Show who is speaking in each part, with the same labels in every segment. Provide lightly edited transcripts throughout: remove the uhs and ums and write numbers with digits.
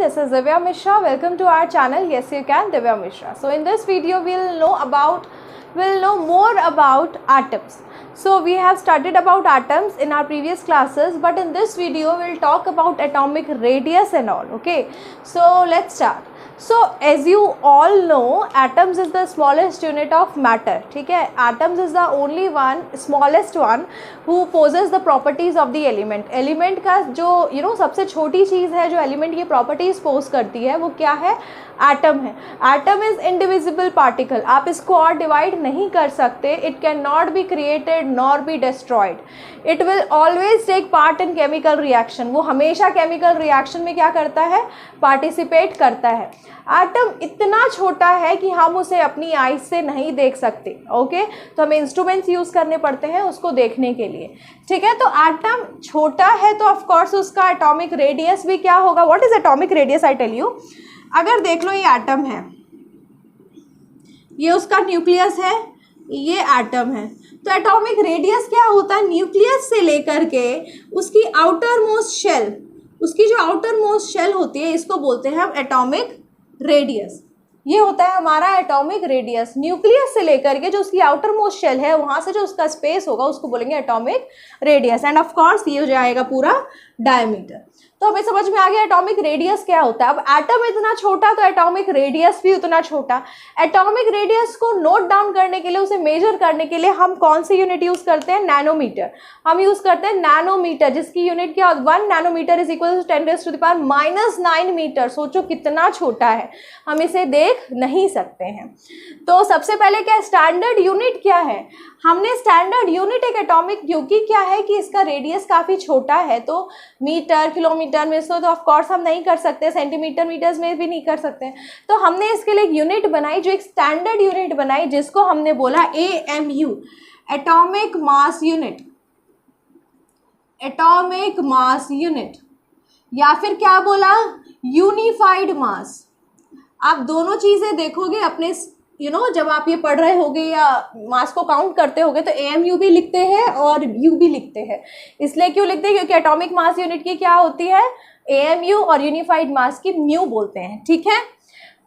Speaker 1: this is Divya Mishra. Welcome to our channel. Yes, you can, Divya Mishra. So in this video, we'll know more about atoms. So we have studied about atoms in our previous classes, but in this video, we'll talk about atomic radius and all. Okay, so let's start. So as you all know, atoms is the smallest unit of matter. ठीक है, atoms is the only one, smallest one who possess the properties of the element. Element का जो सबसे छोटी चीज़ है जो element की properties pose करती है वो क्या है? एटम है. Atom is indivisible particle. आप इसको और डिवाइड नहीं कर सकते. It can not be created nor be destroyed. It will always take part in chemical reaction. वो हमेशा केमिकल रिएक्शन में क्या करता है? पार्टिसिपेट करता है. एटम इतना छोटा है कि हम उसे अपनी आईज से नहीं देख सकते. ओके, तो हमें इंस्ट्रूमेंट्स यूज़ करने पड़ते हैं उसको देखने के लिए. ठीक है, तो एटम छोटा है तो ऑफकोर्स उसका एटॉमिक रेडियस भी क्या होगा? What is atomic radius? I tell you. अगर देख लो ये एटम है, ये उसका न्यूक्लियस है, ये एटम है, तो एटॉमिक रेडियस क्या होता है? न्यूक्लियस से लेकर के उसकी आउटर मोस्ट शेल, उसकी जो आउटर मोस्ट शेल होती है इसको बोलते हैं हम एटॉमिक रेडियस. ये होता है हमारा एटॉमिक रेडियस. न्यूक्लियस से लेकर के जो उसकी आउटर मोस्ट शेल है वहाँ से जो उसका स्पेस होगा उसको बोलेंगे atomic radius. End of course ये हो जाएगा पूरा डायमीटर. तो हमें समझ में आ गया एटॉमिक रेडियस क्या होता है. अब एटम इतना छोटा तो एटॉमिक रेडियस भी उतना छोटा. एटॉमिक रेडियस को नोट डाउन करने के लिए, उसे मेजर करने के लिए हम कौन सी यूनिट यूज़ करते हैं? नैनोमीटर. हम यूज़ करते हैं नैनोमीटर, जिसकी यूनिट क्या? 1 nanometre is equal to 10⁻⁻⁹ metre. सोचो कितना छोटा है, हम इसे देख नहीं सकते हैं. तो सबसे पहले क्या स्टैंडर्ड यूनिट क्या है? हमने स्टैंडर्ड यूनिट एक एटॉमिक, क्योंकि क्या है कि इसका रेडियस काफ़ी छोटा है तो मीटर किलोमीटर में तो ऑफ कोर्स हम नहीं कर सकते, सेंटीमीटर मीटर्स में भी नहीं कर सकते. तो हमने इसके लिए एक यूनिट बनाई, जो एक स्टैंडर्ड यूनिट बनाई, जिसको हमने बोला AMU, atomic mass unit. Atomic mass unit या फिर क्या बोला? यूनिफाइड मास. आप दोनों चीज़ें देखोगे अपने जब आप ये पढ़ रहे होगे या मास को काउंट करते होगे तो AMU भी लिखते हैं और U भी लिखते हैं. इसलिए क्यों लिखते हैं? क्योंकि एटॉमिक मास यूनिट की क्या होती है? AMU, और यूनिफाइड मास की म्यू बोलते हैं. ठीक है,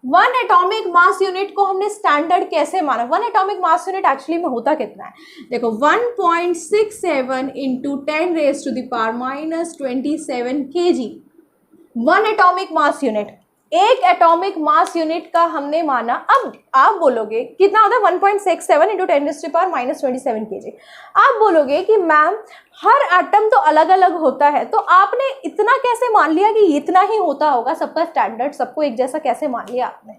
Speaker 1: वन एटॉमिक मास यूनिट को हमने स्टैंडर्ड कैसे माना? One atomic mass unit actually में होता कितना है? देखो 1.67 into 10⁻⁻27 kg. One atomic mass unit, एक एटॉमिक मास यूनिट का हमने माना. अब आप बोलोगे कितना होता है? 1.67 इंटू 10⁻⁻27 kg. आप बोलोगे कि मैम हर एटम तो अलग अलग होता है, तो आपने इतना कैसे मान लिया कि इतना ही होता होगा? सबका स्टैंडर्ड, सबको एक जैसा कैसे मान लिया आपने?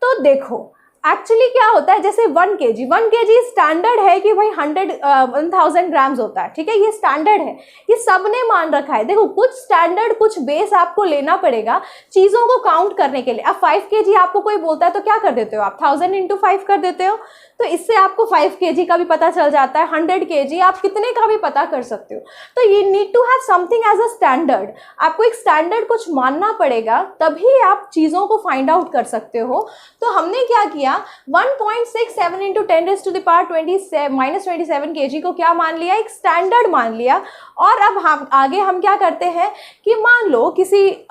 Speaker 1: तो देखो एक्चुअली क्या होता है, जैसे 1 kg स्टैंडर्ड है कि भाई 1000 ग्राम्स होता है. ठीक है, ये स्टैंडर्ड है, ये सबने मान रखा है. देखो कुछ स्टैंडर्ड, कुछ बेस आपको लेना पड़ेगा चीज़ों को काउंट करने के लिए. अब 5 kg आपको कोई बोलता है तो क्या कर देते हो आप? 1000 इंटू 5 कर देते हो. तो इससे आपको 5 kg का भी पता चल जाता है. 100 kg आप कितने का भी पता कर सकते हो. तो you need to have something as a standard. आपको एक स्टैंडर्ड कुछ मानना पड़ेगा, तभी आप चीज़ों को फाइंड आउट कर सकते हो. तो हमने क्या किया? 1.67 इंटू 10⁻⁻27 kg को क्या मान लिया? एक स्टैंडर्ड मान लिया. और अब हम आगे क्या करते हैं कि मान लो किसी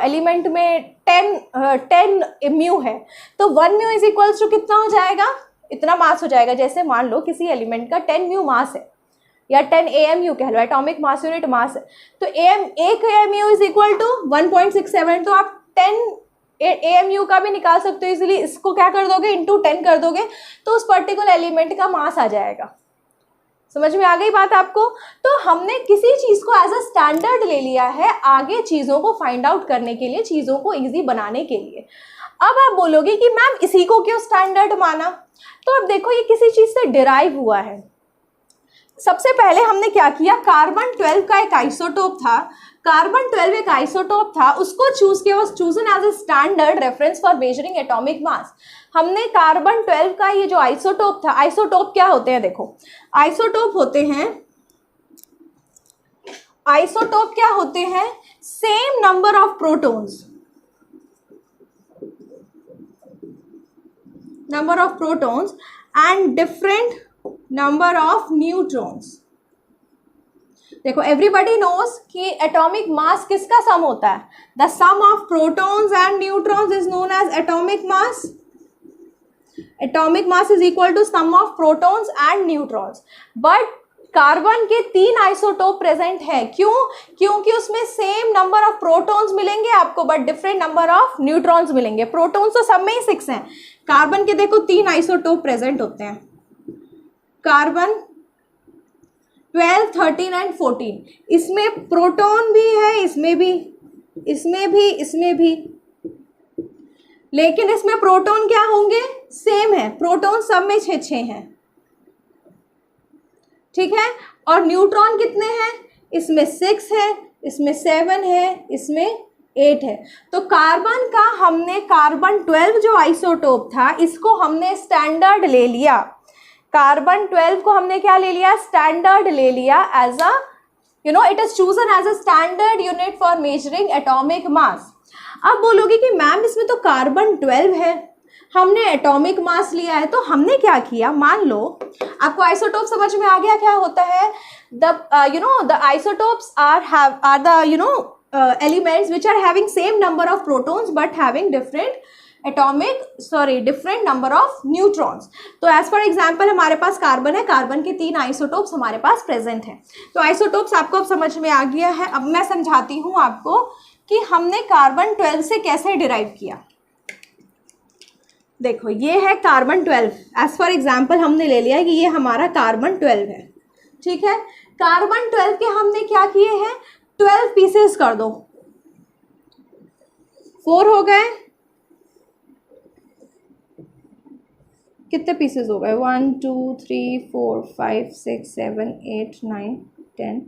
Speaker 1: एलिमेंट में 10 म्यू है, तो 1 म्यू इज इक्वल्स टू कितना हो जाएगा? इतना मास हो जाएगा. जैसे मान लो किसी एलिमेंट का 10 म्यू मास है या 10 AMU कह लो, एटॉमिक मास यूनिट मास है, तो एक AMU इज इक्वल टू 1.67. तो आप 10 AMU का भी निकाल सकते हो इजीली. इसको क्या कर दोगे? इंटू 10 कर दोगे तो उस पर्टिकुलर एलिमेंट का मास आ जाएगा. समझ में आ गई बात आपको? तो हमने किसी चीज़ को एज अ स्टैंडर्ड ले लिया है आगे चीज़ों को फाइंड आउट करने के लिए, चीज़ों को ईजी बनाने के लिए. अब आप बोलोगे कि मैम इसी को क्यों स्टैंडर्ड माना? तो अब देखो ये किसी चीज़ से डिराइव हुआ है. सबसे पहले हमने क्या किया? कार्बन 12 का एक आइसोटोप था. कार्बन 12 एक आइसोटोप था, उसको चूज किया, was chosen as a standard reference for measuring atomic mass. हमने कार्बन 12 का ये जो आइसोटोप था, आइसोटोप क्या होते हैं? देखो आइसोटोप होते हैं same number of protons, and different number of neutrons. देखो एवरीबडी नोज कि एटॉमिक मास किसका सम होता है, the sum of protons and neutrons is known as atomic mass. Atomic mass is equal to sum of protons and neutrons. But carbon के 3 isotope present है. क्यों? क्योंकि उसमें सेम नंबर ऑफ प्रोटॉन्स मिलेंगे आपको but different number of neutrons मिलेंगे. Protons तो सब में ही 6 हैं. कार्बन के देखो 3 आइसोटोप प्रेजेंट होते हैं, कार्बन 12, 13 एंड 14. इसमें प्रोटॉन भी है, इसमें भी, इसमें भी, इसमें भी, लेकिन इसमें प्रोटॉन क्या होंगे, सेम है. प्रोटॉन सब में 6 हैं, ठीक है. और न्यूट्रॉन कितने हैं, इसमें 6 है, इसमें 7 है, इसमें 8 है. तो कार्बन का हमने कार्बन 12 जो आइसोटोप था इसको हमने स्टैंडर्ड ले लिया. कार्बन 12 को हमने क्या ले लिया, स्टैंडर्ड ले लिया as a it is chosen as a standard unit for measuring atomic mass. अब बोलोगे कि मैम इसमें तो कार्बन 12 है, हमने एटॉमिक मास लिया है, तो हमने क्या किया. मान लो आपको आइसोटोप समझ में आ गया क्या होता है. The isotopes are the elements which are having same number of protons but having different number of neutrons. तो एज फॉर एग्जाम्पल हमारे पास कार्बन है, कार्बन के 3 आइसोटोप्स हमारे पास प्रेजेंट हैं. तो आइसोटोप्स आपको अब समझ में आ गया है. अब मैं समझाती हूँ आपको कि हमने कार्बन 12 से कैसे डिराइव किया. देखो ये है कार्बन 12. एज फॉर एग्जाम्पल हमने ले लिया कि ये हमारा कार्बन 12 है, ठीक है. कार्बन 12 के हमने क्या किए हैं, 12 पीसेस कर दो. 4 हो गए, कितने पीसेस हो गए, 1 2 3 4 5 6 7 8 9 10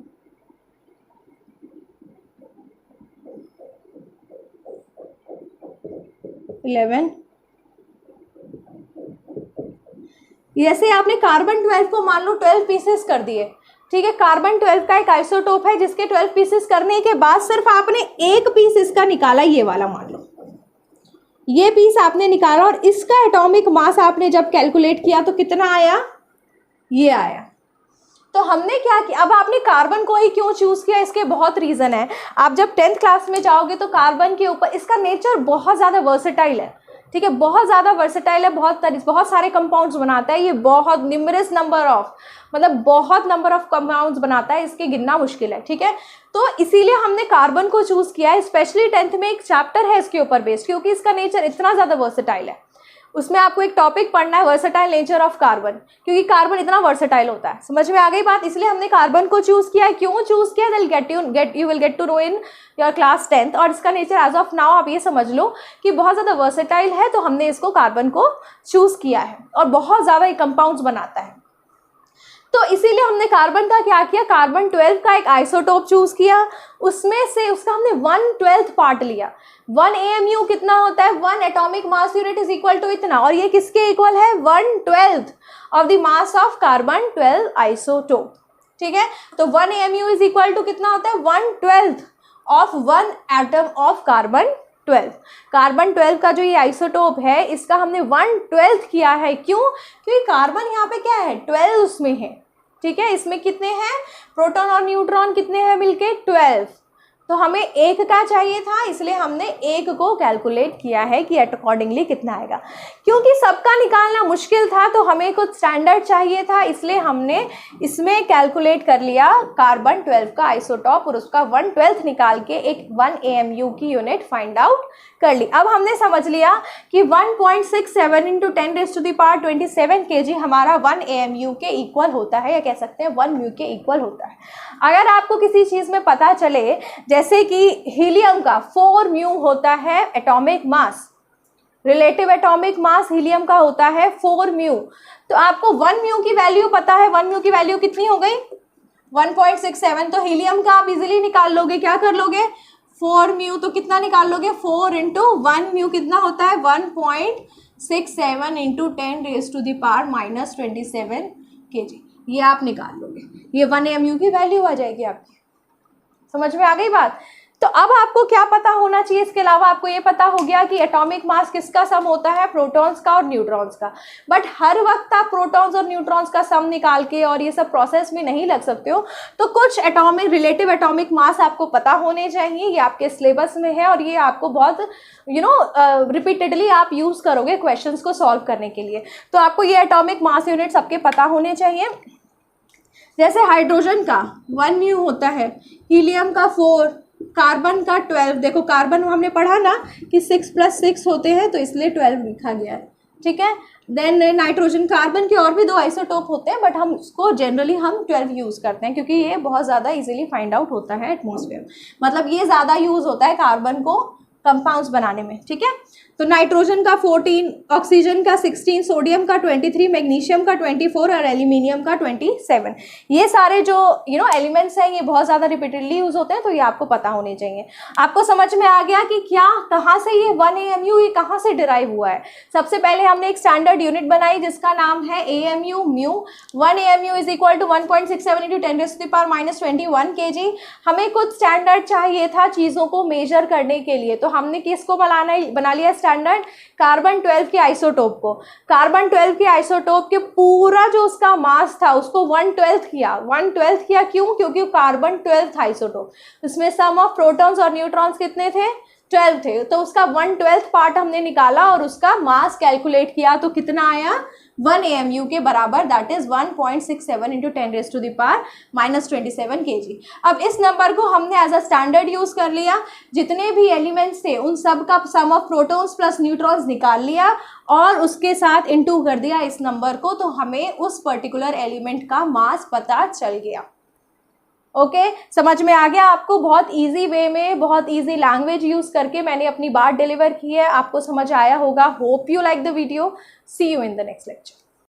Speaker 1: 11. जैसे आपने कार्बन 12 को मान लो 12 पीसेस कर दिए, ठीक है. कार्बन 12 का एक आइसोटोप है जिसके 12 पीसेस करने के बाद सिर्फ आपने एक पीस इसका निकाला, ये वाला मान लो ये पीस आपने निकाला और इसका एटॉमिक मास आपने जब कैलकुलेट किया तो कितना आया, ये आया. तो हमने क्या किया, अब आपने कार्बन को ही क्यों चूज किया, इसके बहुत रीजन है. आप जब 10th क्लास में जाओगे तो कार्बन के ऊपर इसका नेचर बहुत ज़्यादा वर्सेटाइल है, ठीक है. बहुत ज़्यादा वर्सेटाइल है, बहुत सारे कंपाउंड्स बनाता है ये, बहुत न्यूमरस नंबर ऑफ बहुत नंबर ऑफ कंपाउंड्स बनाता है, इसके गिनना मुश्किल है, ठीक है. तो इसीलिए हमने कार्बन को चूज किया है. स्पेशली 10th में एक चैप्टर है इसके ऊपर बेस्ड, क्योंकि इसका नेचर इतना ज़्यादा वर्सेटाइल है. उसमें आपको एक टॉपिक पढ़ना है वर्सेटाइल नेचर ऑफ कार्बन, क्योंकि कार्बन इतना वर्सेटाइल होता है. समझ में आ गई बात. इसलिए हमने कार्बन को चूज किया है. क्यों चूज किया, you will get to know in your class 10th. और इसका नेचर एज ऑफ नाउ आप ये समझ लो कि बहुत ज़्यादा वर्सेटाइल है, तो हमने इसको कार्बन को चूज किया है और बहुत ज़्यादा ये कंपाउंड्स बनाता है. तो इसीलिए हमने कार्बन का क्या किया, कार्बन 12 का एक आइसोटोप चूज किया, उसमें से उसका हमने 1/12 पार्ट लिया. 1 AMU कितना होता है, 1 atomic mass unit is equal to इतना, और ये किसके इक्वल है, 1/12 of the mass of carbon 12 isotope, ठीक है. तो 1 AMU इज इक्वल टू कितना होता है, 1/12 of 1 atom of carbon 12. Carbon 12 का जो ये आइसोटोप है इसका हमने 1/12 किया है. क्यों, क्योंकि कार्बन यहाँ पे क्या है, 12 उसमें है, ठीक है. इसमें कितने हैं, प्रोटॉन और न्यूट्रॉन कितने हैं मिलके, 12. तो हमें एक का चाहिए था, इसलिए हमने एक को कैलकुलेट किया है कि अकॉर्डिंगली कितना आएगा. क्योंकि सबका निकालना मुश्किल था तो हमें कुछ स्टैंडर्ड चाहिए था, इसलिए हमने इसमें कैलकुलेट कर लिया कार्बन 12 का आइसोटॉप और उसका 1/12 निकाल के एक 1 AMU की यूनिट फाइंड आउट कर ली. अब हमने समझ लिया कि 1.67 × 10⁻27 kg हमारा 1 AMU के इक्वल होता है, या कह सकते हैं 1 म्यू के इक्वल होता है. अगर आपको किसी चीज़ में पता चले, जैसे कि हीलियम का 4 म्यू होता है atomic mass, relative atomic mass helium का होता है 4 म्यू, तो आपको 1 म्यू की वैल्यू पता है. 1 म्यू की वैल्यू कितनी हो गई, 1.67. तो हीलियम का आप इजीली निकाल लोगे, क्या कर लोगे, 4 म्यू, तो कितना निकाल लोगे, 4 × 1 म्यू कितना होता है, 1.67 × 10⁻⁻27 kg. ये आप निकाल लोगे, ये 1 AMU की वैल्यू आ जाएगी आपकी. समझ में आ गई बात. तो अब आपको क्या पता होना चाहिए, इसके अलावा आपको ये पता हो गया कि एटॉमिक मास किसका सम होता है, प्रोटॉन्स का और न्यूट्रॉन्स का। बट हर वक्त आप प्रोटॉन्स और न्यूट्रॉन्स का सम निकाल के और ये सब प्रोसेस में नहीं लग सकते हो, तो कुछ एटॉमिक रिलेटिव एटॉमिक मास आपको पता होने चाहिए। ये आपके सिलेबस में है और ये आपको बहुत रिपीटेडली आप यूज करोगे क्वेश्चंस को सॉल्व करने के लिए। तो आपको ये एटॉमिक मास यूनिट्स सबके पता होने चाहिए। जैसे हाइड्रोजन का 1 म्यू होता है, हीलियम का 4, कार्बन का 12। देखो कार्बन हमने पढ़ा ना कि 6 + 6 होते हैं, तो इसलिए 12 लिखा गया है, ठीक है। देन नाइट्रोजन, कार्बन के और भी 2 आइसोटोप होते हैं, बट हम उसको जनरली हम 12 यूज़ करते हैं क्योंकि ये बहुत ज़्यादा इजीली फाइंड आउट होता है एटमॉस्फेयर, मतलब ये ज़्यादा यूज़ होता है कार्बन को कंपाउंड्स बनाने में, ठीक है। तो नाइट्रोजन का 14, ऑक्सीजन का 16, सोडियम का 23, मैग्नीशियम का 24 और एल्यूमिनियम का 27। ये सारे जो एलिमेंट्स हैं ये बहुत ज़्यादा रिपीटेडली यूज होते हैं, तो ये आपको पता होने चाहिए। आपको समझ में आ गया कि क्या कहाँ से ये 1 AMU ये कहाँ से डिराइव हुआ है। सबसे पहले हमने एक स्टैंडर्ड यूनिट बनाई जिसका नाम है AMU म्यू। 1 AMU is equal to 1.67 × 10⁻21 kg। हमें कुछ स्टैंडर्ड चाहिए था चीज़ों को मेजर करने के लिए, तो हमने किसको बना लिया स्टैंडर्ड, कार्बन 12 के आइसोटोप को। कार्बन 12 के आइसोटोप के पूरा जो उसका मास था उसको 1/12 किया। 1/12 किया क्यों, क्योंकि कार्बन 12 आइसोटोप, उसमें सम ऑफ प्रोटॉन्स और न्यूट्रॉन्स कितने थे, 12 थे, तो उसका 1/12 पार्ट हमने निकाला और उसका मास कैलकुलेट किया, तो कितना आया 1 AMU के बराबर, दैट इज 1.67 × 10⁻27 kg। अब इस नंबर को हमने एज अ स्टैंडर्ड यूज कर लिया, जितने भी एलिमेंट्स थे उन सब का सम ऑफ प्रोटॉन्स प्लस न्यूट्रॉन्स निकाल लिया और उसके साथ इनटू कर दिया इस नंबर को, तो हमें उस पर्टिकुलर एलिमेंट का मास पता चल गया। ओके समझ में आ गया आपको। बहुत इजी वे में, बहुत इजी लैंग्वेज यूज करके मैंने अपनी बात डिलीवर की है, आपको समझ आया होगा। Hope you like the video. See you in the next lecture.